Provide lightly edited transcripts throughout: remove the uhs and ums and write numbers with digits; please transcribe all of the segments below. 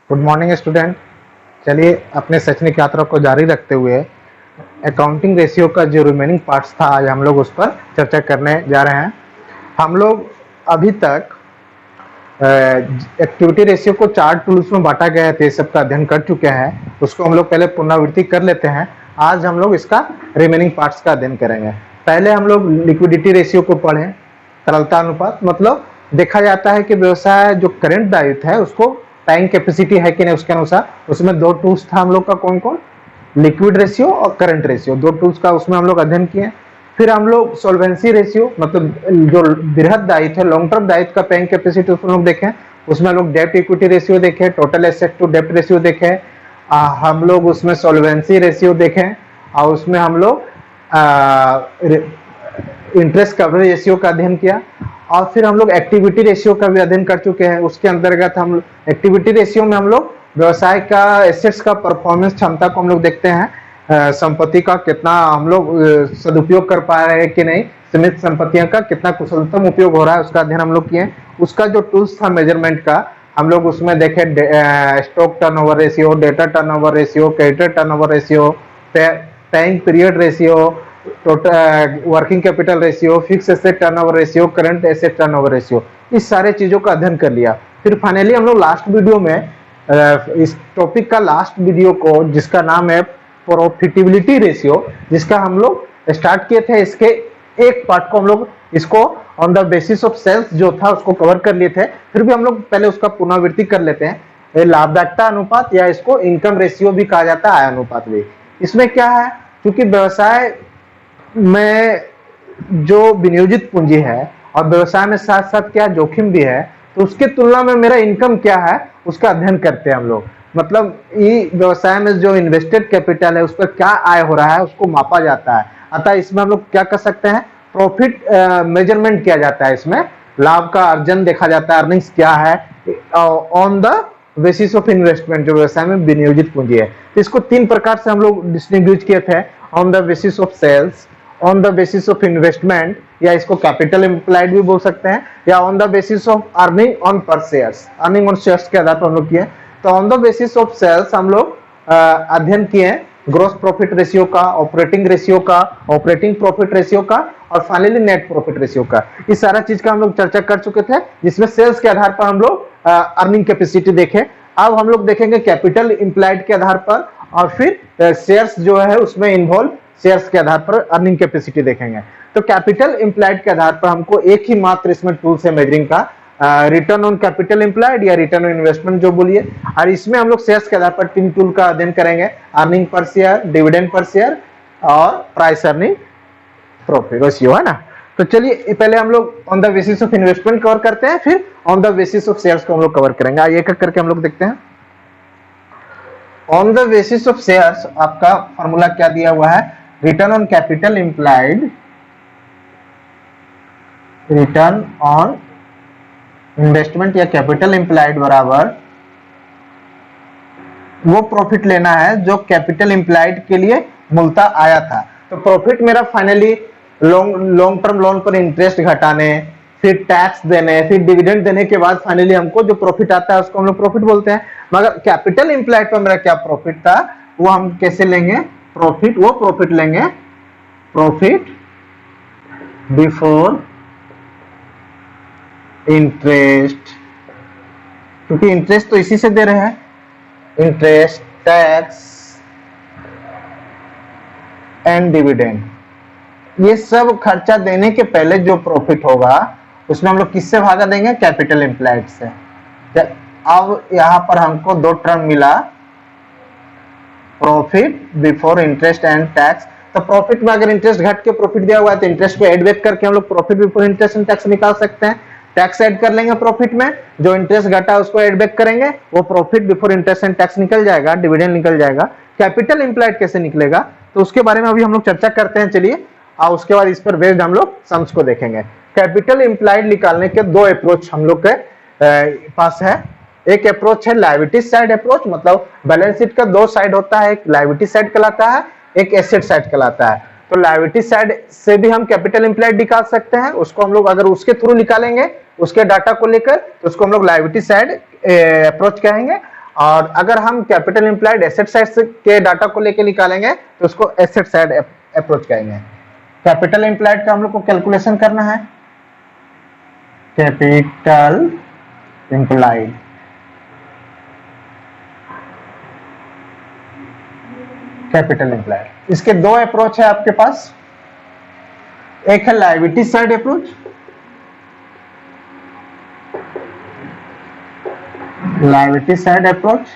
Good morning student. चलिए अपने शैक्षणिक यात्रा को जारी रखते हुए अकाउंटिंग रेशियो का जो रिमेनिंग पार्ट्स था आज हम लोग उस पर चर्चा करने जा रहे हैं। हम लोग अभी तक एक्टिविटी रेशियो को 4 टूल्स में बांटा गया है, सबका अध्ययन कर चुके हैं। उसको हम लोग पहले पुनरावृत्ति कर लेते हैं। आज हम लोग इसका रिमेनिंग पार्ट्स का अध्ययन करेंगे। पहले हम लोग लिक्विडिटी रेशियो को पढ़ें। तरलता अनुपात मतलब देखा जाता है कि व्यवसाय जो करंट दायित्व है उसको टाइम कैपेसिटी है कि नहीं, उसके अनुसार उसमें 2 टूल्स था हम लोग का। कौन कौन? लिक्विड रेशियो और करंट रेशियो, 2 टूल्स का उसमें हम लोग अध्ययन किए। फिर हम लोग सॉल्वेंसी रेशियो मतलब जो बृहद दायित्व है, लॉन्ग टर्म दायित्व का पेइंग कैपेसिटी उसमें लोग देखें। उसमें हम लोग डेब्ट इक्विटी रेशियो देखें, टोटल एसेट टू डेब्ट रेशियो देखें। हम लोग उसमें सॉल्वेंसी रेशियो देखें और उसमें हम लोग इंटरेस्ट कवरेज रेशियो का अध्ययन किया। और फिर हम लोग एक्टिविटी रेशियो का भी अध्ययन कर चुके हैं। उसके अंतर्गत हम एक्टिविटी रेशियो में हम लोग व्यवसाय का एसेट्स का परफॉर्मेंस क्षमता को हम लोग देखते हैं, संपत्ति का कितना हम लोग सदुपयोग कर पा रहे हैं कि नहीं, सीमित संपत्तियों का कितना कुशलतम उपयोग हो रहा है, उसका अध्ययन हम लोग किए। उसका जो टूल्स था मेजरमेंट का हम लोग उसमें देखे stock turnover ratio, data turnover ratio, creditor turnover ratio, paying period ratio, total working capital ratio, fix asset turnover ratio, current asset turnover ratio, इस सारे चीजों का अध्ययन कर लिया। फिर फाइनली हम लोग लास्ट वीडियो में इस टॉपिक का लास्ट वीडियो को जिसका नाम है प्रॉफिटेबिलिटी रेशियो, जिसका हम लोग स्टार्ट किए थे, इसके एक पार्ट को हम लोग इसको on the basis of sales जो था उसको कवर कर लिए थे। फिर भी हम लोग पहले उसका पुनरावृत्ति कर लेते हैं। लाभदायकता अनुपात या इसको इनकम रेशियो भी कहा जाता है, आय अनुपात भी। इसमें क्या है, क्योंकि व्यवसाय में जो विनियोजित पूंजी है और व्यवसाय में साथ साथ क्या जोखिम भी है, तो उसके तुलना में मेरा इनकम क्या है उसका अध्ययन करते हैं हम लोग। मतलब ये व्यवसाय में जो इन्वेस्टेड कैपिटल है उस पर क्या आय हो रहा है उसको मापा जाता है। अतः इसमें हम लोग क्या कर सकते हैं, प्रॉफिट मेजरमेंट किया जाता है। इसमें लाभ का अर्जन देखा जाता है, अर्निंग्स क्या है on the basis of investment, जो व्यवसाय में विनियोजित पूंजी है। तो इसको 3 प्रकार से हम लोग डिस्टिंग्विश किए थे, on the basis of sales, on the basis of investment या इसको कैपिटल एम्प्लॉयड भी बोल सकते हैं, या on the basis of earning on per shares, earning on shares के आधार पर हम लोग किए। तो on the basis of sales हम लोग अध्ययन किए ग्रोस प्रॉफिट रेशियो का, ऑपरेटिंग रेशियो का, ऑपरेटिंग प्रॉफिट रेशियो का और फाइनली नेट प्रॉफिट रेशियो का। इस सारा चीज का हम लोग चर्चा कर चुके थे, जिसमें सेल्स के आधार पर हम लोग अर्निंग कैपेसिटी देखे। अब हम लोग देखेंगे कैपिटल एम्प्लॉयड के आधार पर और फिर शेयर्स जो है उसमें इन्वॉल्व शेयर्स के आधार पर अर्निंग कैपेसिटी देखेंगे। तो कैपिटल एम्प्लॉयड के आधार पर हमको एक ही मात्र इसमें टूल्स है मेजरिंग का, रिटर्न ऑन कैपिटल एम्प्लॉयड या रिटर्न ऑन इन्वेस्टमेंट जो बोलिए। और इसमें हम लोग शेयर्स के आधार पर 3 टूल का अध्ययन करेंगे, earning per share, dividend per share और प्राइस अर्निंग प्रॉफिट रेशियो, है ना। तो चलिए पहले हम लोग on the basis of investment cover करते हैं, फिर on the basis of shares को हम लोग कवर करेंगे। आइए एक करके हम लोग देखते हैं। On the basis of shares आपका फॉर्मूला क्या दिया हुआ है, return on capital employed, return on investment या कैपिटल एम्प्लॉयड बराबर वो प्रॉफिट लेना है जो कैपिटल एम्प्लॉयड के लिए मूलतः आया था। तो प्रॉफिट मेरा फाइनली लॉन्ग टर्म लोन पर इंटरेस्ट घटाने, फिर टैक्स देने, फिर डिविडेंड देने के बाद फाइनली हमको जो प्रॉफिट आता है उसको हम लोग प्रॉफिट बोलते हैं। मगर कैपिटल एम्प्लॉयड पर मेरा क्या प्रॉफिट था वो हम कैसे लेंगे, प्रॉफिट, वो प्रॉफिट लेंगे प्रॉफिट बिफोर इंटरेस्ट, क्योंकि इंटरेस्ट तो इसी से दे रहे हैं, इंटरेस्ट, टैक्स एंड डिविडेंड, ये सब खर्चा देने के पहले जो प्रॉफिट होगा उसमें हम लोग किससे भागा देंगे, कैपिटल एम्प्लॉयड से। अब यहां पर हमको 2 टर्म मिला, profit before interest and tax. तो प्रॉफिट में अगर इंटरेस्ट घट के प्रॉफिट दिया हुआ है तो इंटरेस्ट को एड बैक करके हम लोग profit before interest and tax निकाल सकते हैं। टैक्स ऐड कर लेंगे प्रॉफिट में, जो इंटरेस्ट घटा उसको ऐड बैक करेंगे, वो profit before interest and tax निकल जाएगा, डिविडेंड निकल जाएगा। कैपिटल एम्प्लॉयड कैसे निकलेगा तो उसके बारे में अभी हम लोग चर्चा करते हैं। चलिए, और उसके बाद इस पर बेस्ड हम लोग सम्स को देखेंगे। कैपिटल एम्प्लॉयड निकालने के 2 अप्रोच हम लोग के पास है। एक अप्रोच है लायबिलिटी साइड अप्रोच, मतलब बैलेंस शीट का 2 साइड होता है, एक लायबिलिटी साइड कहलाता है, एक एसेट साइड कहलाता है। तो लायबिलिटी साइड से भी हम कैपिटल एम्प्लॉयड निकाल सकते हैं, उसको हम लोग अगर उसके थ्रू निकालेंगे उसके डाटा को लेकर तो उसको हम लोग लायबिलिटी साइड अप्रोच कहेंगे। और अगर हम कैपिटल इंप्लाइड एसेट साइड के डाटा को लेके निकालेंगे तो उसको एसेट साइड अप्रोच कहेंगे। कैपिटल इंप्लाइड का हम लोग को कैलकुलेशन करना है, कैपिटल इंप्लाइड कैपिटल इंप्लाइड। इसके दो अप्रोच है आपके पास, एक है liability side approach, liability side approach,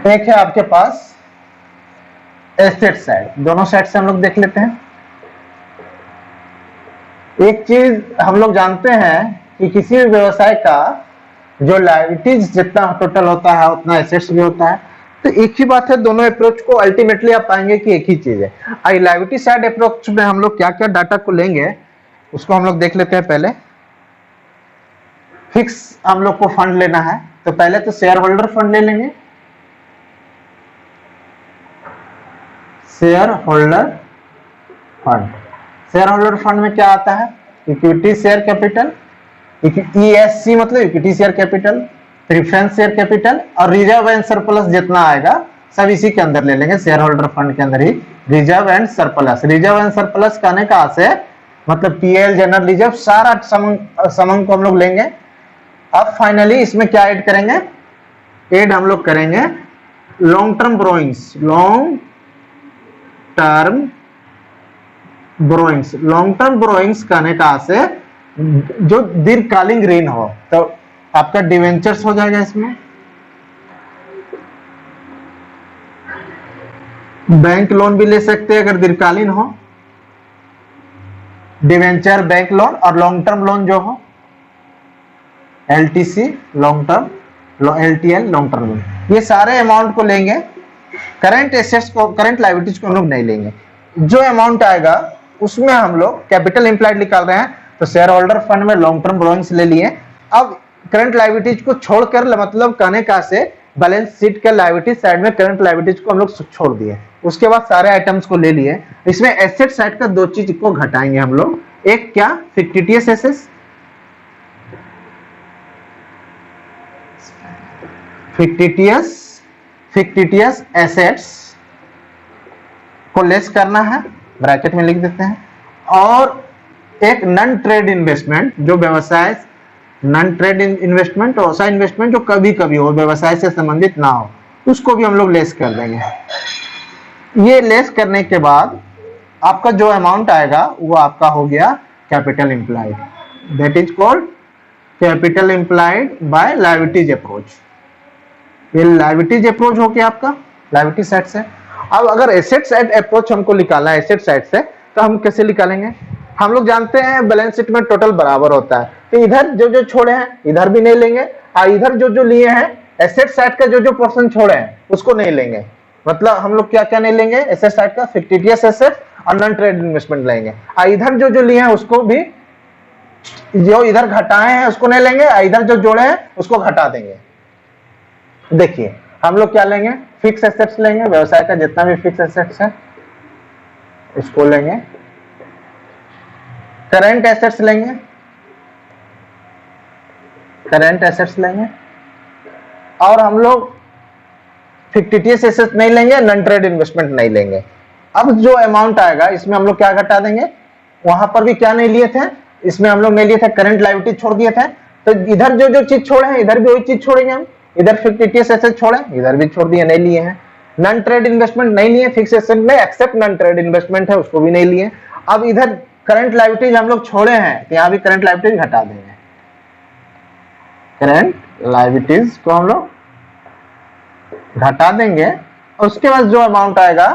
एक है आपके पास एसेट साइड। दोनों साइड से हम लोग देख लेते हैं। एक चीज हम लोग जानते हैं कि किसी भी व्यवसाय का जो लायबिलिटीज जितना टोटल होता है उतना एसेट्स भी होता है। तो एक ही बात है, दोनों अप्रोच को अल्टीमेटली आप पाएंगे कि एक ही चीज है। आई लायबिलिटी साइड अप्रोच में हम लोग क्या क्या डाटा को लेंगे उसको हम लोग देख लेते हैं। पहले फिक्स हम लोग को फंड लेना है, तो पहले तो शेयर होल्डर फंड ले लेंगे। Share holder fund, share holder fund में क्या आता है, इक्विटी शेयर कैपिटल, ESC मतलब equity share capital, preference share capital और रिजर्व एंड सरप्लस जितना आएगा सब इसी के अंदर ले लेंगे। शेयर होल्डर फंड के अंदर ही reserve and surplus, reserve and surplus कहने का से मतलब PL जनरल रिजर्व सारा समंग को हम लोग लेंगे। अब फाइनली इसमें क्या ऐड करेंगे, ऐड हम लोग करेंगे long term borrowings, long term borrowings. Long term borrowings कहने का से जो दीर्घकालीन ऋण हो, तो आपका डिवेंचर्स हो जाएगा। इसमें बैंक लोन भी ले सकते हैं अगर दीर्घकालीन हो, डिवेंचर, बैंक लोन और लॉन्ग टर्म लोन जो हो LTC long term, LTL long term loan, ये सारे अमाउंट को लेंगे। करंट एसेट्स को, करंट लायबिलिटीज को हम लोग नहीं लेंगे। जो अमाउंट आएगा उसमें हम लोग कैपिटल इंप्लाइड निकाल रहे हैं, तो शेयर होल्डर फंड में लॉन्ग टर्म बोरोइंग्स ले लिए। अब करंट लायबिलिटीज को छोड़कर मतलब कहने का से बैलेंस शीट के लायबिलिटी साइड में करंट लायबिलिटीज को हम लोग छोड़ दिए। उसके बाद सारे आइटम्स को ले लिए। इसमें एसेट साइड का दो चीज को घटाएंगे हम लोग, एक क्या, फिक्टिटियस एसेट्स, फिक्टिटियस एसेट्स को लेस करना है, ब्रैकेट में लिख देते हैं। और एक नॉन ट्रेड इन्वेस्टमेंट, जो व्यवसाय, नॉन ट्रेड इन्वेस्टमेंट, ऐसा इन्वेस्टमेंट जो कभी कभी हो, व्यवसाय से संबंधित ना हो, उसको भी हम लोग लेस कर देंगे। ये लेस करने के बाद आपका जो अमाउंट आएगा वो आपका हो गया capital employed, that is called capital employed by liabilities approach. ये लायबिलिटीज अप्रोच हो गया आपका लायबिलिटी साइड से। अब अगर एसेट साइड अप्रोच हमको निकालना है एसेट साइड से, तो हम कैसे निकालेंगे, हम लोग जानते हैं बैलेंस शीट में टोटल बराबर होता है, तो इधर जो जो छोड़े हैं इधर भी नहीं लेंगे, और इधर जो जो लिए हैं एसेट साइड का जो जो पोर्शन छोड़े हैं उसको नहीं लेंगे। मतलब हम लोग क्या क्या नहीं लेंगे, एसेट साइड का फिक्टिटियस एसेट और नॉन ट्रेड इन्वेस्टमेंट लेंगे, और इधर जो जो लिए हैं उसको भी, जो इधर घटाए हैं उसको नहीं लेंगे, और इधर जो जोड़े हैं उसको घटा देंगे। देखिए हम लोग क्या लेंगे, फिक्स एसेट्स लेंगे, व्यवसाय का जितना भी फिक्स एसेट्स है उसको लेंगे, करंट एसेट्स लेंगे, करंट एसेट्स लेंगे, और हम लोग फिक्टिटियस एसेट्स नहीं लेंगे, नॉन ट्रेड इन्वेस्टमेंट नहीं लेंगे। अब जो अमाउंट आएगा इसमें हम लोग क्या घटा देंगे, वहां पर भी क्या नहीं लिए थे, इसमें हम लोग नहीं लिए थे, करंट लायबिलिटी छोड़ दिए थे, तो इधर जो जो चीज छोड़े हैं इधर भी वही चीज छोड़ेंगे हम। इधर फिक्टिटियस एसेट छोड़े, इधर भी छोड़ दिए, नहीं लिए हैं। नॉन ट्रेड इन्वेस्टमेंट नहीं लिए, फिक्स एसेट में एक्सेप्ट नॉन ट्रेड इन्वेस्टमेंट है उसको भी नहीं लिए। अब इधर करंट लायबिलिटीज हम लोग छोड़े हैं, तो यहाँ भी करंट लायबिलिटीज घटा देंगे, करंट लायबिलिटीज को हम लोग घटा देंगे। और उसके बाद जो अमाउंट आएगा,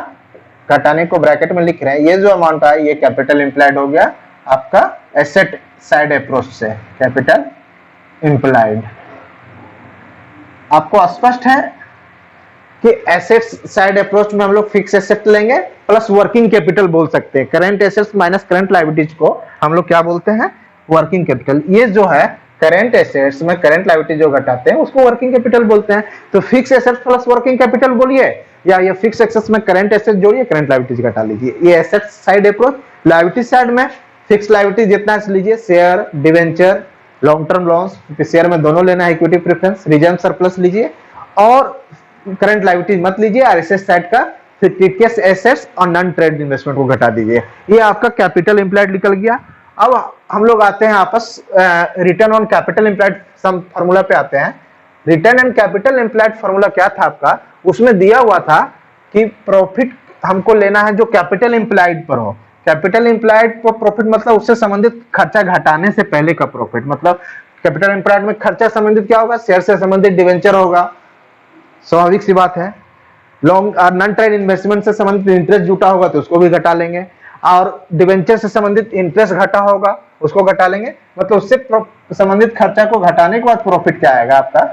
घटाने को ब्रैकेट में लिख रहे हैं, ये जो अमाउंट आया ये कैपिटल इंप्लाइड हो गया आपका एसेट साइड अप्रोच से, कैपिटल इंप्लाइड। आपको स्पष्ट है कि एसेट साइड अप्रोच में हम लोग फिक्स एसेट लेंगे प्लस वर्किंग कैपिटल बोल सकते हैं। Current assets minus current liabilities को हम लोग क्या बोलते हैं, वर्किंग कैपिटल। ये जो है करंट एसेट्स में करंट लायबिलिटी जो घटाते हैं उसको वर्किंग कैपिटल बोलते हैं। तो fixed assets plus working capital बोलिए, या ये फिक्स एसेट्स में करंट एसेट जोड़िए, करंट लायबिलिटीज घटा लीजिए। ये asset side approach. Liability side में फिक्स लायबिलिटी जितना लीजिए, share, debenture, long term loans share में दोनों लेना है, इक्विटी प्रेफरेंस, रिजर्व सरप्लस लीजिए और करंट लायबिलिटी मत लीजिए, और एसेट साइड का फिक्टिशियस एसेट्स और नॉन ट्रेड इन्वेस्टमेंट को घटा दीजिए। ये आपका कैपिटल एम्प्लॉयड निकल गया। अब हम लोग आते हैं आपस return on capital employed some formula पे आते हैं। Return on capital employed formula क्या था आपका, उसमें दिया हुआ था कि प्रॉफिट हमको लेना है जो कैपिटल एम्प्लॉयड पर हो। कैपिटल एम्प्लॉयड पर प्रॉफिट मतलब उससे संबंधित खर्चा घटाने से पहले का प्रॉफिट। मतलब कैपिटल एम्प्लॉयड में खर्चा संबंधित क्या होगा, शेयर से संबंधित डिवेंचर होगा, स्वाभाविक सी बात है। लॉन्ग और नॉन ट्रेड इन्वेस्टमेंट से संबंधित इंटरेस्ट जुटा होगा तो उसको भी घटा लेंगे, और डिवेंचर से संबंधित इंटरेस्ट घटा होगा उसको घटा लेंगे। मतलब उससे संबंधित खर्चा को घटाने के बाद प्रॉफिट क्या आएगा आपका,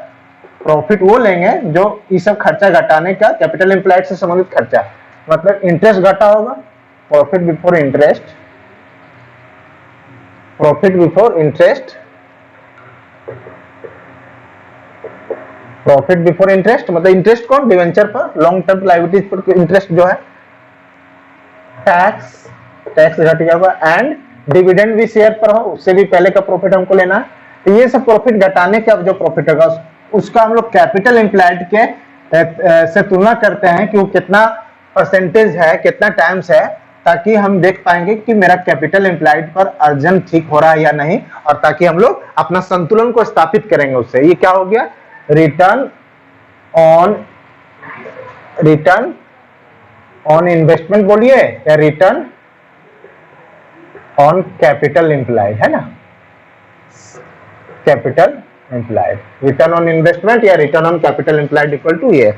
प्रॉफिट वो लेंगे जो ये सब खर्चा घटाने का, कैपिटल एम्प्लॉयड से संबंधित खर्चा, मतलब इंटरेस्ट घटा होगा, profit before interest, profit before interest, profit before interest मतलब इंटरेस्ट कौन, डिवेंचर पर, लॉन्ग टर्म लायबिलिटीज पर इंटरेस्ट जो है, टैक्स, टैक्स घट गया होगा, एंड डिविडेंड भी शेयर पर हो, उससे भी पहले का प्रॉफिट हमको लेना है। तो ये सब प्रॉफिट घटाने का जो प्रॉफिट होगा उसका हम लोग कैपिटल एम्प्लॉयड के से तुलना करते हैं कि वो कितना परसेंटेज है, कितना टाइम्स है, ताकि हम देख पाएंगे कि मेरा कैपिटल एम्प्लॉयड पर अर्जन ठीक हो रहा है या नहीं, और ताकि हम लोग अपना संतुलन को स्थापित करेंगे उससे। ये क्या हो गया, रिटर्न ऑन इन्वेस्टमेंट बोलिए या रिटर्न ऑन कैपिटल एम्प्लॉयड, है ना, capital employed, return on investment या return on capital employed equal to ये।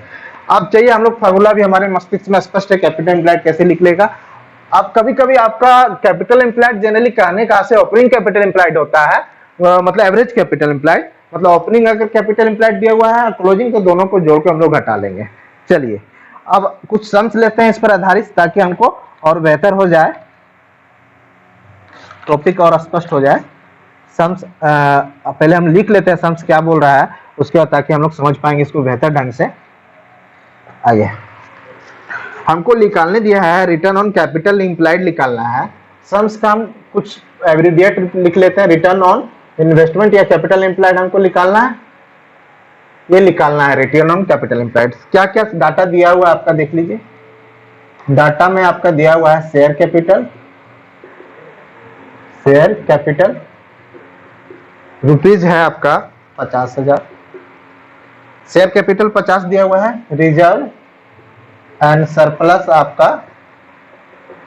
अब चाहिए हम लोग फार्मूला भी हमारे मस्तिष्क में स्पष्ट है, कैपिटल एम्प्लॉयड कैसे निकलेगा। अब कभी कभी आपका कैपिटल एम्प्लॉयड जनरली कहने का से ओपनिंग कैपिटल एम्प्लॉयड होता है, मतलब एवरेज कैपिटल एम्प्लॉयड, मतलब ओपनिंग अगर कैपिटल एम्प्लॉयड दिया हुआ है और क्लोजिंग, तो दोनों को जोड़ के हम लोग घटा लेंगे। चलिए अब कुछ सम्स लेते हैं इस पर आधारित, ताकि हमको और बेहतर हो जाए, टॉपिक और स्पष्ट हो जाए। सम्स पहले हम लिख लेते हैं सम्स क्या बोल रहा है, उसके बाद ताकि हम लोग समझ पाएंगे इसको बेहतर ढंग से। आइए, हमको निकालने दिया है रिटर्न ऑन कैपिटल एम्प्लॉयड निकालना है। सम्स का हम कुछ एब्रिविएट लिख लेते हैं, रिटर्न ऑन इन्वेस्टमेंट या कैपिटल एम्प्लॉयड हमको निकालना है, ये निकालना है रिटर्न ऑन कैपिटल एम्प्लॉयड। क्या क्या डाटा दिया हुआ है आपका देख लीजिए। डाटा में आपका दिया हुआ है शेयर कैपिटल रुपीज है आपका 50,000, शेयर कैपिटल 50 दिया हुआ है, रिजर्व एंड सरप्लस आपका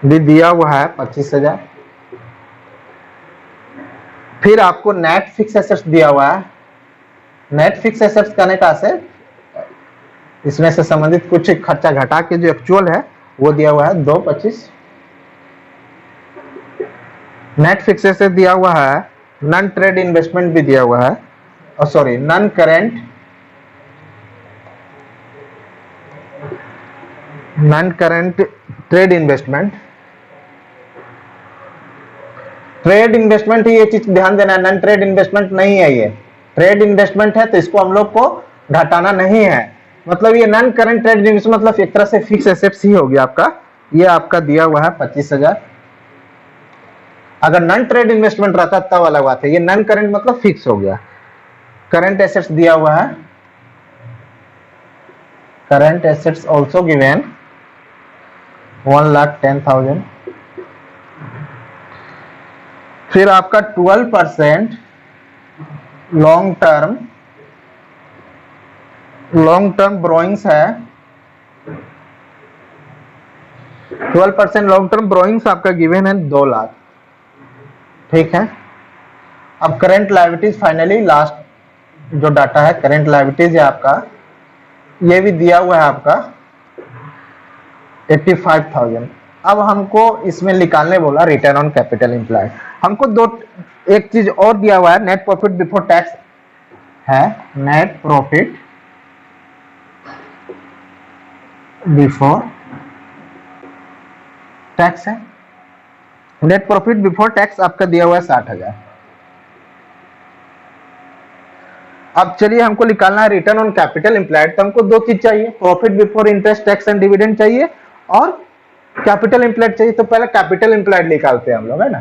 भी दिया हुआ है 25,000। फिर आपको नेट फिक्स एसेट्स दिया हुआ है। नेट फिक्स एसेट्स कहने का से इसमें से संबंधित कुछ खर्चा घटा के जो एक्चुअल है वो दिया हुआ है 225। नेट फिक्स एसेट दिया हुआ है, नॉन ट्रेड इन्वेस्टमेंट भी दिया हुआ है, और sorry non current trade investment. Trade investment ही ये चीज ध्यान देना है, नॉन ट्रेड इन्वेस्टमेंट नहीं है, ये ट्रेड इन्वेस्टमेंट है, तो इसको हम लोग को घटाना नहीं है। मतलब ये नॉन करेंट ट्रेड इन्वेस्टमेंट मतलब एक तरह से फिक्स एसेट्स ही हो गया आपका। ये आपका दिया हुआ है 25,000। अगर नॉन ट्रेड इन्वेस्टमेंट रहता तब अलग बात है, ये नॉन करेंट मतलब फिक्स हो गया। करंट एसेट्स दिया हुआ है, करंट एसेट्स ऑल्सो गिवन 1,10,000। फिर आपका 12% लॉन्ग टर्म ब्रोइंग्स है, 12% लॉन्ग टर्म ब्रोइंग्स आपका गिवन है 2 लाख। ठीक है, अब करंट लायबिलिटीज फाइनली लास्ट जो डाटा है करंट लायबिलिटीज है आपका, ये भी दिया हुआ है आपका 85,000। अब हमको इसमें निकालने बोला रिटर्न ऑन कैपिटल एम्प्लॉयड। हमको एक चीज और दिया हुआ है, नेट प्रॉफिट बिफोर टैक्स है, नेट प्रॉफिट बिफोर टैक्स है, नेट प्रॉफिट बिफोर टैक्स आपका दिया हुआ है 60,000। अब चलिए हमको निकालना है रिटर्न ऑन कैपिटल एम्प्लॉयड। तो हमको 2 चीज चाहिए, profit before interest tax and dividend चाहिए और कैपिटल एम्प्लॉयड चाहिए। तो पहले कैपिटल एम्प्लॉयड निकालते हैं हम लोग, है ना।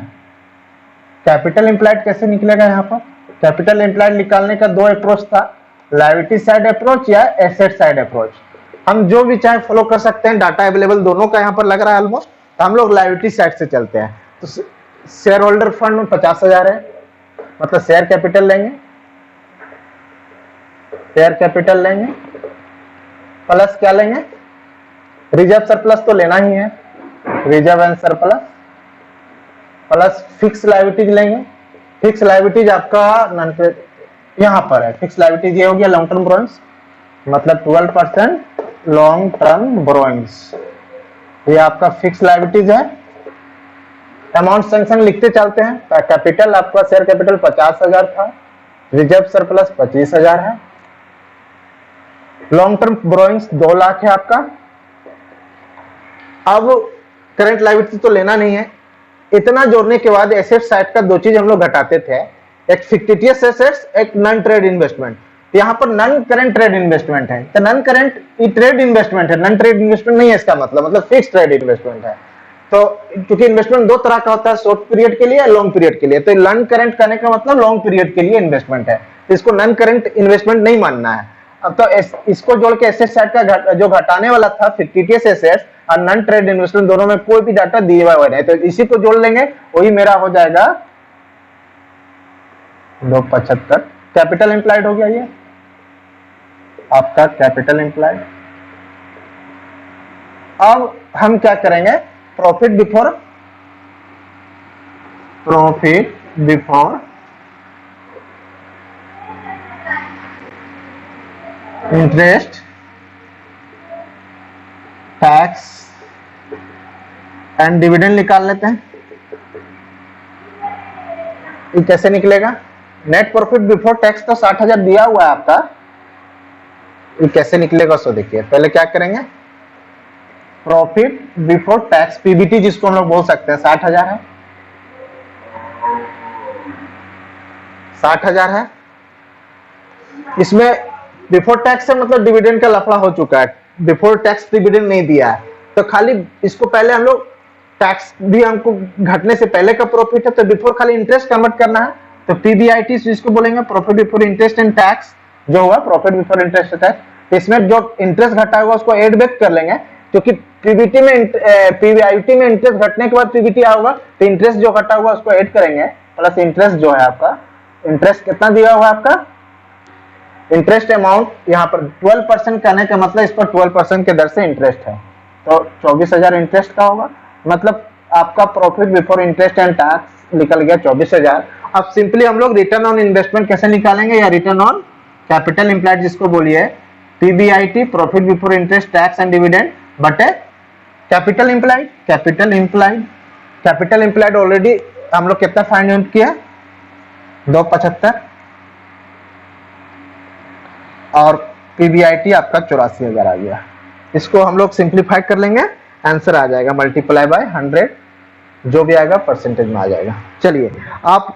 कैपिटल एम्प्लॉयड कैसे निकलेगा यहाँ पर, कैपिटल एम्प्लॉयड निकालने का दो अप्रोच था, लायबिलिटी साइड अप्रोच या एसेट साइड अप्रोच। हम जो भी चाहे फॉलो कर सकते हैं, डाटा अवेलेबल दोनों का यहाँ पर लग रहा है ऑलमोस्ट, तो हम लोग लायबिलिटी साइड से चलते हैं। तो शेयर होल्डर फंड में 50,000 है, मतलब शेयर कैपिटल लेंगे, शेयर कैपिटल लेंगे प्लस क्या लेंगे, रिजर्व सरप्लस तो लेना ही है, reserve and surplus plus fix liabilities लेंगे। फिक्स लायबिलिटीज आपका यहाँ पर है, फिक्स लायबिलिटीज ये हो गया लॉन्ग टर्म बोरोइंग्स, मतलब 12% लॉन्ग टर्म बोरोइंग्स, ये आपका फिक्स लायबिलिटीज है। अमाउंट सैंक्शन लिखते चलते हैं। कैपिटल आपका शेयर कैपिटल 50,000 था, रिजर्व सरप्लस 25,000 है, लॉन्ग टर्म बोरोइंग्स 2 लाख है आपका। अब करंट लायबिलिटी तो लेना नहीं है, इतना जोड़ने के बाद एसेट साइड का दो चीज हम लोग घटाते थे, एक फिक्टिशियस एसेट्स, एक नॉन ट्रेड इन्वेस्टमेंट। यहाँ पर नॉन करंट ट्रेड इन्वेस्टमेंट है, तो नॉन करंट ट्रेड इन्वेस्टमेंट है, नॉन ट्रेड इन्वेस्टमेंट नहीं है इसका मतलब फिक्स ट्रेड इन्वेस्टमेंट है। तो क्योंकि इन्वेस्टमेंट दो तरह का होता है, शॉर्ट पीरियड के लिए या लॉन्ग पीरियड के लिए, तो नॉन करंट करने का मतलब लॉन्ग पीरियड के लिए इन्वेस्टमेंट है, तो इसको नॉन करंट इन्वेस्टमेंट नहीं मानना है। अब तो इसको जोड़ के एसेट साइड का जो घटाने वाला था फिक्टिशियस एसेट्स और नॉन ट्रेड इन्वेस्टमेंट, दोनों में कोई भी डाटा दिया हुआ नहीं, तो इसी को जोड़ लेंगे, वही मेरा हो जाएगा 275। कैपिटल एम्प्लॉयड हो गया ये आपका कैपिटल एम्प्लॉयड। अब हम क्या करेंगे, profit before interest tax and dividend निकाल लेते हैं। ये कैसे निकलेगा, नेट प्रॉफिट बिफोर टैक्स तो 60,000 दिया हुआ है आपका, ये कैसे निकलेगा सो देखिए। पहले क्या करेंगे, प्रॉफिट बिफोर टैक्स पीबीटी जिसको हम लोग बोल सकते हैं 60,000 है, 60,000 है। इसमें बिफोर टैक्स है मतलब डिविडेंड का लफड़ा हो चुका है, बिफोर टैक्स डिविडेंड नहीं दिया है, तो खाली इसको पहले हम लोग टैक्स भी हमको घटने से पहले का प्रॉफिट है, तो बिफोर खाली इंटरेस्ट कन्वर्ट करना है, तो पीबीआईटी जिसको बोलेंगे profit before interest and tax, जो हुआ profit before interest and tax. इसमें जो इंटरेस्ट घटा हुआ उसको एड बैक कर लेंगे, क्योंकि पीबीटी में पीबीआईटी में इंटरेस्ट घटने के बाद पीबीटी आएगा, तो इंटरेस्ट जो घटा हुआ उसको ऐड करेंगे, प्लस इंटरेस्ट जो है आपका, इंटरेस्ट कितना दिया हुआ है आपका, इंटरेस्ट अमाउंट यहाँ पर 12% करने का मतलब इस पर 12% के दर से इंटरेस्ट है, तो 24,000 इंटरेस्ट का होगा, मतलब आपका profit before interest and tax निकल गया 24,000। अब सिंपली हम लोग रिटर्न ऑन इन्वेस्टमेंट कैसे निकालेंगे, या रिटर्न ऑन कैपिटल एम्प्लॉयड जिसको बोलिए, PBIT profit before interest tax and dividend बटे capital employed. Capital employed already हम लोग कितना फाइंड आउट किया, 275, और पीबीआईटी आपका 84,000 आ गया। इसको हम लोग सिंप्लीफाई कर लेंगे, आंसर आ जाएगा मल्टीप्लाई बाय 100, जो भी आएगा परसेंटेज में आ जाएगा। चलिए आप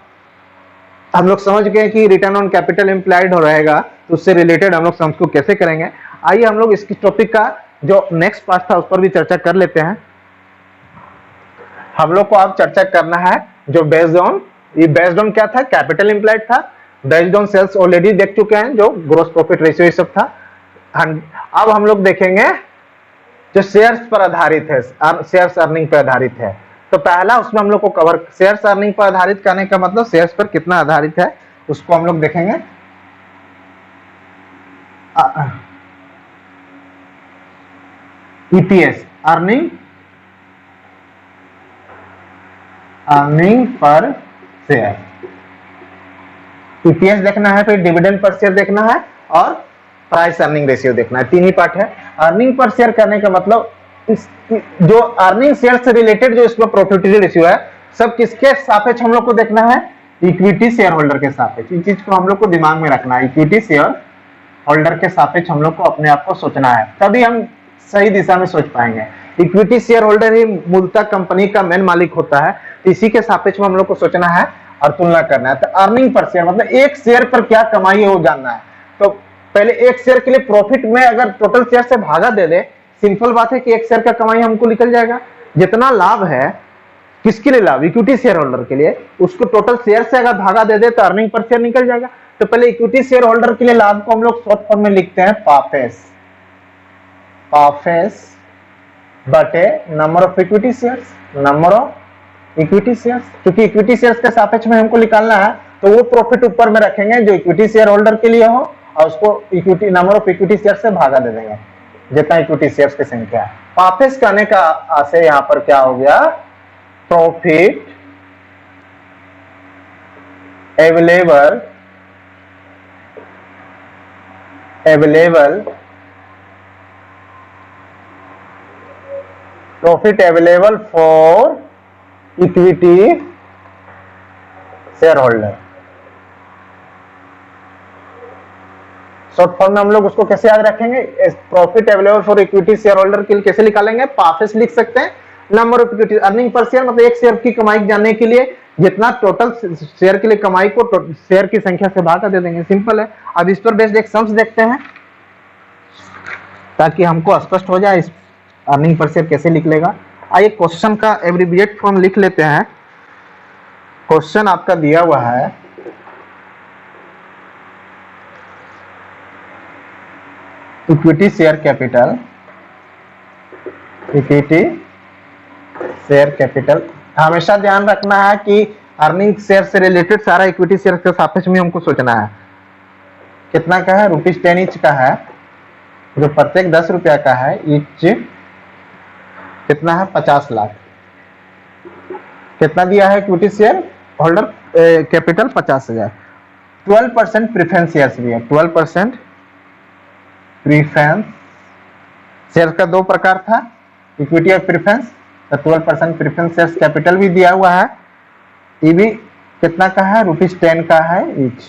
हम लोग समझ गए कि रिटर्न ऑन कैपिटल एम्प्लॉयड हो रहेगा, तो उससे रिलेटेड हम लोग सम्स को कैसे करेंगे। आइए हम लोग इसकी टॉपिक का जो नेक्स्ट पार्ट था उस पर भी चर्चा कर लेते हैं। हम लोग को अब चर्चा करना है जो बेस्ड ऑन, ये बेस्ड ऑन क्या था, कैपिटल एम्प्लॉयड था, बेस्ड ऑन सेल्स ऑलरेडी देख चुके हैं, जो ग्रोस प्रॉफिट रेशियो ये सब था। अब हम लोग देखेंगे जो शेयर्स पर आधारित है, शेयर्स अर्निंग पर आधारित है। तो पहला उसमें हम लोग को कवर, शेयर्स अर्निंग पर आधारित करने का मतलब शेयर्स पर कितना आधारित है उसको हम लोग देखेंगे। EPS earning per share, EPS देखना है, फिर डिविडेंड पर शेयर देखना है और प्राइस अर्निंग रेशियो देखना है, तीन ही पार्ट है। अर्निंग पर शेयर करने का मतलब जो अर्निंग शेयर से रिलेटेड जो इसमें प्रॉफिटेबिलिटी रेशियो है, सब किसके सापेक्ष हम लोग को देखना है, इक्विटी शेयर होल्डर के सापेक्ष। इस चीज को हम लोग को दिमाग में रखना है, इक्विटी शेयर होल्डर के सापेक्ष हम लोग को अपने आप को सोचना है, तभी हम सही दिशा में सोच पाएंगे। इक्विटी शेयर होल्डर ही मूलतः कंपनी का मेन मालिक होता है, इसी के सापेक्ष में हम लोग को सोचना है और तुलना करना है। तो अर्निंग पर शेयर मतलब एक शेयर पर क्या कमाई है वो जानना है। तो पहले एक शेयर के लिए प्रॉफिट में अगर टोटल शेयर से भागा दे दे, सिंपल बात है कि एक शेयर का कमाई हमको निकल जाएगा। जितना लाभ है किसके लिए लाभ? इक्विटी शेयर होल्डर के लिए। उसको टोटल शेयर से अगर भागा दे दे तो अर्निंग पर शेयर निकल जाएगा। तो पहले इक्विटी शेयर होल्डर के लिए लाभ को हम लोग शॉर्ट फॉर्म में लिखते हैं पाफेस, पाफेस बटे number of equity shares, number of equity shares. क्योंकि इक्विटी शेयर्स के सापेक्ष में हमको निकालना है, तो वो प्रॉफिट ऊपर में रखेंगे जो इक्विटी शेयर होल्डर के लिए हो, और उसको equity number of equity share से भागा दे देंगे जितना इक्विटी शेयर्स की संख्या है। पाफेस करने का आशय यहाँ पर क्या हो गया? Profit available for equity share holder. Short form में हम लोग उसको कैसे याद रखेंगे? Profit available for equity share holder के लिए कैसे निकालेंगे? पाफेस लिख सकते हैं, number of equity, earning per share मतलब एक शेयर की कमाई जानने के लिए जितना टोटल शेयर के लिए कमाई को शेयर की संख्या से भागा दे देंगे। सिंपल है। अब इस पर बेस्ड एक सम्स देखते हैं ताकि हमको स्पष्ट हो जाए इस अर्निंग पर शेयर कैसे निकलेगा। आइए क्वेश्चन का एब्रिविएट फॉर्म लिख लेते हैं। क्वेश्चन आपका दिया हुआ है equity share capital, equity share capital. हमेशा ध्यान रखना है कि अर्निंग शेयर से रिलेटेड सारा इक्विटी शेयर के सापेक्ष में हमको सोचना है। कितना का है? ₹10 ईच का है, जो प्रत्येक 10 रुपया का है। ईच कितना है? 50 लाख। कितना दिया है equity share holder capital? 50,000। 12% preference shares भी है। 12% प्रीफरेंस शेयर का दो प्रकार था, इक्विटी और प्रीफरेंस। तो 12% प्रीफरेंस शेयर्स कैपिटल भी दिया हुआ है। ये भी कितना का है? ₹10 का है ईच।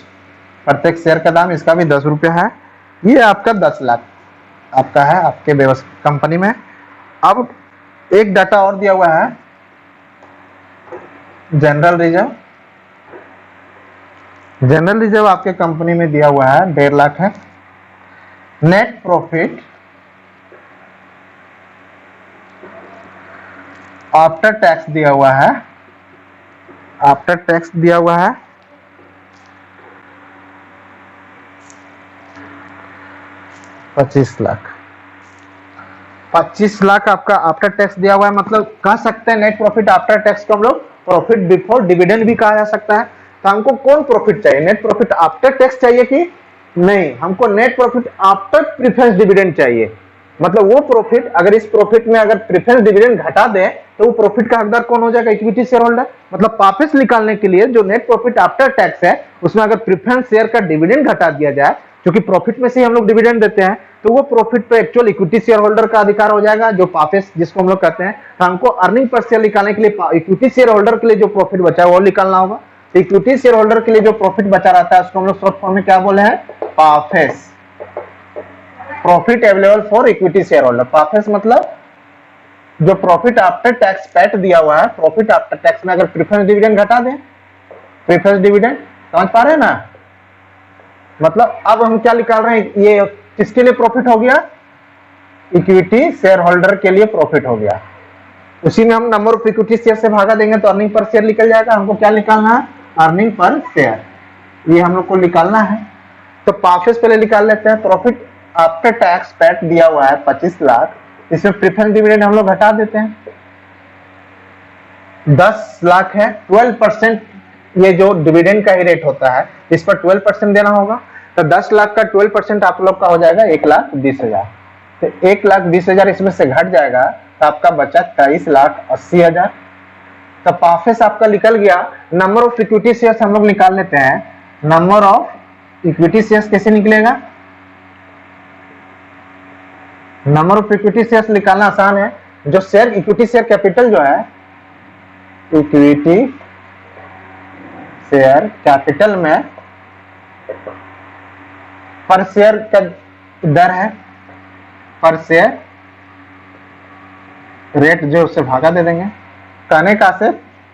प्रत्येक शेयर का दाम इसका भी 10 रुपया है। ये आपका 10 लाख आपका है आपके कंपनी में। अब एक डाटा और दिया हुआ है, जनरल रिजर्व। जनरल रिजर्व आपके कंपनी में दिया हुआ है 1.5 लाख है। नेट प्रॉफिट आफ्टर टैक्स दिया हुआ है, आफ्टर टैक्स दिया हुआ है 25 लाख। 25 लाख आपका आफ्टर टैक्स दिया हुआ है। मतलब कह सकते हैं नेट प्रॉफिट आफ्टर टैक्स को हम लोग प्रॉफिट बिफोर डिविडेंड भी कहा जा सकता है। तो हमको कौन प्रॉफिट चाहिए? नेट प्रॉफिट आफ्टर टैक्स चाहिए कि नहीं? हमको net profit after preference dividend चाहिए। मतलब वो प्रॉफिट, अगर इस प्रॉफिट में अगर प्रीफरेंस डिविडेंड घटा दे तो वो प्रॉफिट का हकदार कौन हो जाएगा? Equity share holder. मतलब पाफेस निकालने के लिए जो नेट प्रॉफिट आफ्टर टैक्स है उसमें अगर प्रीफरेंस शेयर का डिविडेंड घटा दिया जाए, क्योंकि प्रॉफिट में से ही हम लोग डिविडेंड देते हैं, तो वो प्रॉफिट पे एक्चुअल इक्विटी शेयर होल्डर का अधिकार हो जाएगा, जो पाफेस जिसको हम लोग कहते हैं। तो हमको अर्निंग पर शेयर निकालने के लिए इक्विटी शेयर होल्डर के लिए जो प्रॉफिट बचा है वो निकालना होगा। तो इक्विटी शेयर होल्डर के लिए जो प्रॉफिट बचा रहता है उसको हम लोग शॉर्ट फॉर्म में क्या बोले हैं? पाफेस, profit available for equity share holder. पाफेस मतलब जो प्रॉफिट आफ्टर टैक्स पैट दिया हुआ है, प्रॉफिट आफ्टर टैक्स में अगर प्रीफरेंस डिविडेंड घटा दें, प्रीफरेंस डिविडेंड समझ पा रहे हैं ना? मतलब अब हम क्या निकाल रहे हैं? ये किसके लिए प्रॉफिट हो गया? इक्विटी शेयर होल्डर के लिए प्रॉफिट हो गया। उसी में हम नंबर ऑफ इक्विटी शेयर से भागा देंगे तो अर्निंग पर शेयर निकल जाएगा। हमको क्या निकालना है? अर्निंग पर शेयर, ये हम लोग को निकालना है। तो पाफेस पहले निकाल लेते हैं। प्रॉफिट आफ्टर टैक्स पैट दिया हुआ है 25 लाख, इसमें प्रीफरेंस डिविडेंड हम लोग घटा देते हैं, 10 लाख है। 12% ये जो डिविडेंड का ही रेट होता है, इस पर 12% देना होगा। तो 10 लाख का 12% आप लोग का हो जाएगा 1,20,000। तो 1,20,000 इसमें से घट जाएगा तो आपका बचा 23,80,000। तो पाफेस आपका निकल गया। नंबर ऑफ इक्विटी शेयर्स हम लोग निकाल लेते हैं। नंबर ऑफ इक्विटी शेयर्स कैसे निकलेगा? नंबर ऑफ इक्विटी शेयर्स निकालना आसान है। जो शेयर इक्विटी शेयर कैपिटल जो है, इक्विटी शेयर कैपिटल में पर शेयर का दर है, पर शेयर रेट जो उससे भागा दे देंगे। कहने का से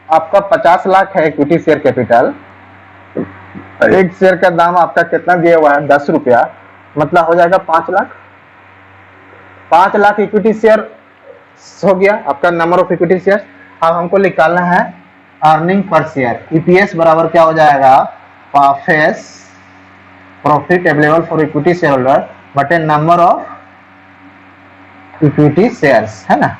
आपका 50 लाख है इक्विटी शेयर कैपिटल, एक शेयर का दाम आपका कितना दिया हुआ है? 10 रुपया, मतलब हो जाएगा 5 लाख। 5 लाख इक्विटी शेयर हो गया आपका नंबर ऑफ इक्विटी शेयर। अब हमको निकालना है अर्निंग पर शेयर। ईपीएस बराबर क्या हो जाएगा, face profit available for equity share holder बटे नंबर ऑफ इक्विटी शेयर्स, है ना।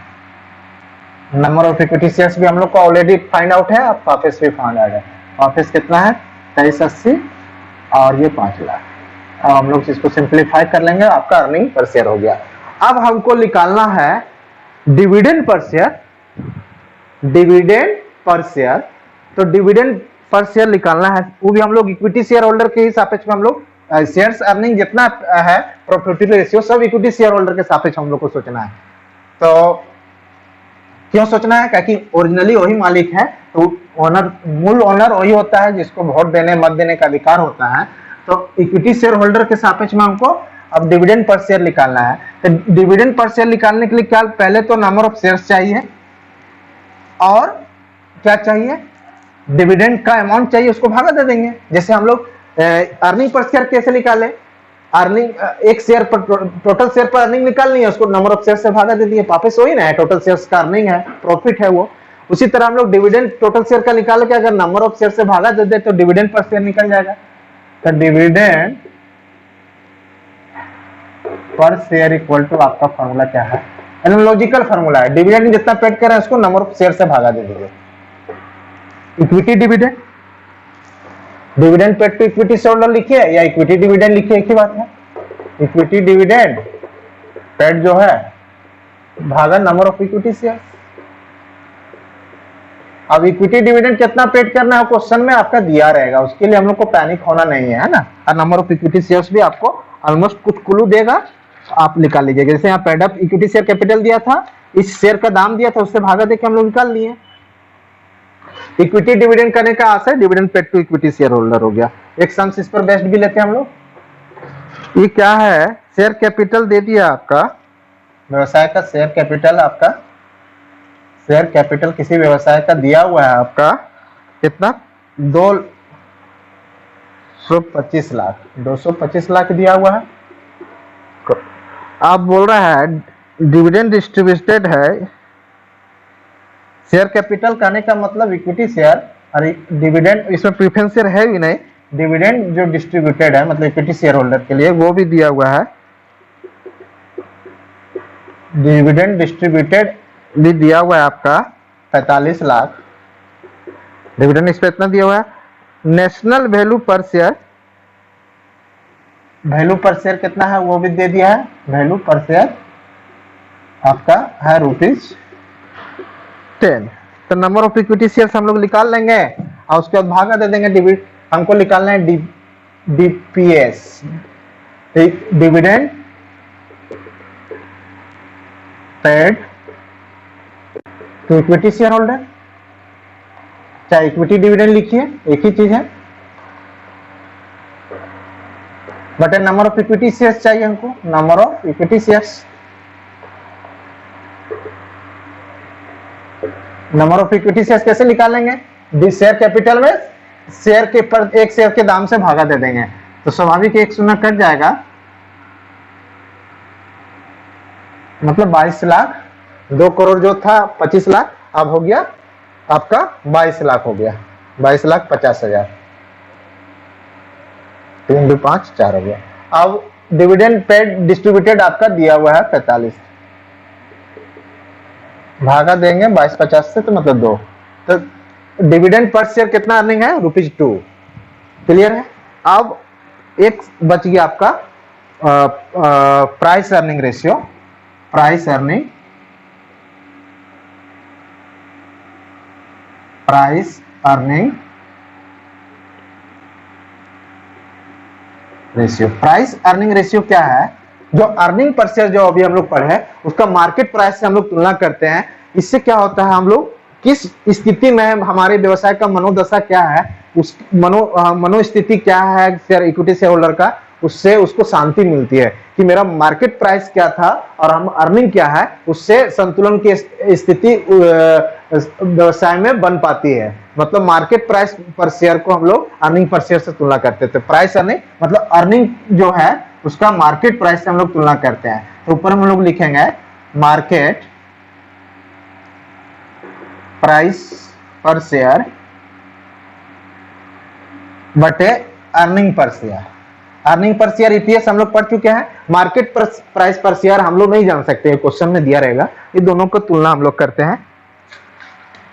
नंबर ऑफ इक्विटी शेयर्स भी हम लोग को ऑलरेडी फाइंड आउट है, अब प्रॉफिट भी फाइंड आउट है। प्रॉफिट कितना है 2380 और ये 5 लाख। अब हम लोग इसको सिंप्लीफाई कर लेंगे, आपका अर्निंग पर शेयर हो गया। अब हमको निकालना है dividend per share. Dividend per share, तो डिविडेंड पर शेयर निकालना है, वो भी हम लोग इक्विटी शेयर होल्डर के ही सापेक्ष में हम लोग शेयर्स अर्निंग जितना है प्रॉफिट रेशियो सब इक्विटी शेयर होल्डर के सापेक्ष हम लोग को सोचना है। तो क्यों सोचना है, क्योंकि ओरिजिनली वही मालिक है, तो ओनर मूल ओनर वही होता है जिसको वोट देने मत देने का अधिकार होता है। तो इक्विटी शेयर होल्डर के सापेक्ष में हमको अब डिविडेंड पर शेयर निकालना है। तो डिविडेंड पर शेयर निकालने के लिए क्या, पहले तो नंबर ऑफ शेयर्स चाहिए और क्या चाहिए, डिविडेंड का अमाउंट चाहिए, उसको भागा दे देंगे। जैसे हम लोग अर्निंग पर शेयर कैसे निकाले, अर्निंग एक शेयर पर टोटल शेयर पर अर्निंग निकालनी है, उसको नंबर ऑफ शेयर से भागा दे दिए, वापस वही ना है, टोटल शेयर्स का अर्निंग है, प्रॉफिट है वो। उसी तरह हम लोग डिविडेंड टोटल शेयर का निकाल के अगर नंबर ऑफ शेयर से भागा दे दे तो डिविडेंड पर शेयर निकल जाएगा। तो dividend per share equal to आपका फॉर्मूला क्या है, एनालॉजिकल फॉर्मूला है, डिविडेंड जितना पेड कर रहे हैं उसको नंबर ऑफ शेयर से भागा दे दीजिए। Equity dividend, dividend paid to equity share holder लिखिए या इक्विटी डिविडेंड लिखिए, एक ही बात है। इक्विटी डिविडेंड पेड जो है भागा नंबर ऑफ इक्विटी शेयर। अब इक्विटी डिविडेंड कितना पेड करना है क्वेश्चन में आपका दिया रहेगा, उसके लिए हम लोग को पैनिक होना नहीं है ना। और नंबर ऑफ इक्विटी शेयर्स भी आपको ऑलमोस्ट कुछ क्लू देगा, आप निकाल लीजिएगा। जैसे यहाँ paid up equity share capital दिया था, इस शेयर का दाम दिया था, उससे भागा देके हम लोग निकाल लिए। इक्विटी डिविडेंड करने का आशय dividend paid to equity share holder हो गया। एक सम्स इस पर बेस्ड भी लेते हैं हम लोग। ये क्या है, शेयर कैपिटल दे दिया आपका, व्यवसाय का शेयर कैपिटल, आपका शेयर कैपिटल किसी व्यवसाय का दिया हुआ है आपका कितना 225 लाख, 225 लाख दिया हुआ है। आप बोल रहा है डिविडेंड डिस्ट्रीब्यूटेड है, शेयर कैपिटल कहने का मतलब इक्विटी शेयर, और डिविडेंड इसमें प्रीफरेंस शेयर है भी नहीं, डिविडेंड जो डिस्ट्रीब्यूटेड है मतलब इक्विटी शेयर होल्डर के लिए वो भी दिया हुआ है। डिविडेंड डिस्ट्रीब्यूटेड भी दिया हुआ है आपका 45 लाख, डिविडेंड इस पे इतना दिया हुआ है। नेशनल वैल्यू पर शेयर, वैल्यू पर शेयर कितना है वो भी दे दिया है, वैल्यू पर शेयर आपका है ₹10। तो नंबर ऑफ इक्विटी शेयर्स हम लोग निकाल लेंगे और उसके बाद भागा दे देंगे। डिविडेंड हमको निकालना है DPS, dividend paid to equity share holder, चाहे इक्विटी डिविडेंड लिखिए एक ही चीज है, but number of equity shares चाहिए हमको, number of equity shares. Number of equity shares कैसे निकालेंगे, शेयर कैपिटल में शेयर के पर एक शेयर के दाम से भागा दे देंगे, तो स्वाभाविक 1 कट जाएगा, मतलब 22 लाख, 2 करोड़ जो था 25 लाख, अब हो गया आपका 22 लाख हो गया, 22,50,000, 3 2 5 4 हो गया। अब डिविडेंड पेड डिस्ट्रीब्यूटेड आपका दिया हुआ है 45, भागा देंगे 22,50 से, तो मतलब 2, तो डिविडेंड पर शेयर कितना अर्निंग है ₹2। क्लियर है। अब एक बच गया आपका price earning ratio, price earning ratio. Price earning ratio क्या है, जो अर्निंग पर शेयर जो अभी हम लोग पढ़े उसका मार्केट प्राइस से हम लोग तुलना करते हैं। इससे क्या होता है, हम लोग किस स्थिति में हमारे व्यवसाय का मनोदशा क्या है, उस मनोस्थिति क्या है शेयर इक्विटी शेयर होल्डर का, उससे उसको शांति मिलती है कि मेरा मार्केट प्राइस क्या था और हम अर्निंग क्या है, उससे संतुलन की स्थिति व्यवसाय में बन पाती है। मतलब मार्केट प्राइस पर शेयर को हम लोग अर्निंग पर शेयर से तुलना करते थे। प्राइस अर्निंग मतलब अर्निंग जो है उसका मार्केट प्राइस से हम लोग तुलना करते हैं। तो ऊपर हम लोग लिखेंगे मार्केट प्राइस पर शेयर बटे earning per share. Earning per share EPS हम लोग पढ़ चुके हैं, मार्केट प्राइस पर शेयर हम लोग नहीं जान सकते, क्वेश्चन में दिया रहेगा, ये दोनों को तुलना हम लोग करते हैं।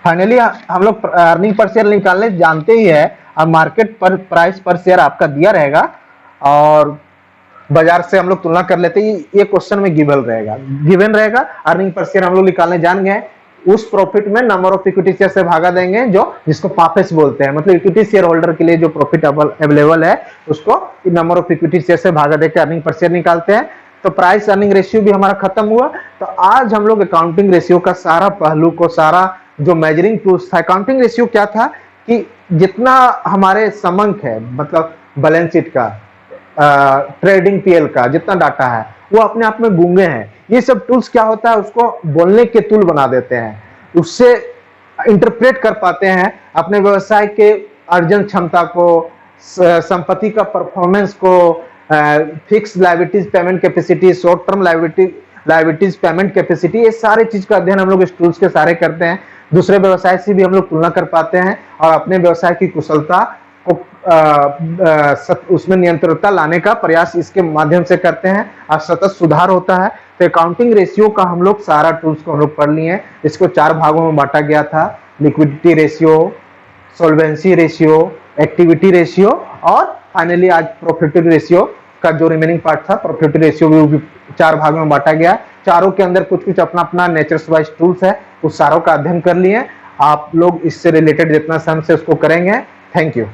फाइनली हम लोग अर्निंग पर शेयर निकालने जानते ही है, अब मार्केट पर प्राइस पर शेयर आपका दिया रहेगा और बाजार से हम लोग तुलना कर लेते हैं, ये क्वेश्चन में गिवन रहेगा। अर्निंग पर शेयर हम लोग निकालने जान गए, उस प्रॉफिट में नंबर ऑफ इक्विटी शेयर से भागा देंगे, जो जिसको पाफेस बोलते हैं, मतलब इक्विटी शेयर होल्डर के लिए जो प्रॉफिट अवेलेबल है उसको नंबर ऑफ इक्विटी शेयर से भागा देकर अर्निंग पर शेयर निकालते हैं। तो प्राइस अर्निंग रेशियो भी हमारा खत्म हुआ। तो आज हम लोग अकाउंटिंग रेशियो का सारा पहलू को, सारा जो मेजरिंग टूल्स था, अकाउंटिंग रेशियो क्या था कि जितना हमारे समंक है, मतलब बैलेंस शीट का, ट्रेडिंग पीएल का जितना डाटा है वो अपने आप में गूंगे हैं। ये सब टूल्स क्या होता है, उसको बोलने के टूल बना देते हैं, उससे इंटरप्रेट कर पाते हैं अपने व्यवसाय के अर्जन क्षमता को, संपत्ति का परफॉर्मेंस को, fix liabilities payment capacity, short term liabilities payment capacity, ये सारे चीज का अध्ययन हम लोग इस टूल्स के सारे करते हैं। दूसरे व्यवसाय से भी हम लोग तुलना कर पाते हैं और अपने व्यवसाय की कुशलता को उसमें नियंत्रणता लाने का प्रयास इसके माध्यम से करते हैं और सतत सुधार होता है। तो अकाउंटिंग रेशियो का हम लोग सारा टूल्स को हम लोग पढ़ लिए हैं। इसको 4 भागों में बांटा गया था, liquidity ratio, solvency ratio, activity ratio और फाइनली आज प्रॉफिटेबिलिटी रेशियो का जो रिमेनिंग पार्ट था, प्रॉफिटेबिलिटी रेशियो भी 4 भागों में बांटा गया। चारों के अंदर कुछ कुछ अपना अपना नेचर्स वाइज टूल्स है, उस सारों का अध्ययन कर लिए। आप लोग इससे रिलेटेड जितना सन से उसको करेंगे। Thank you.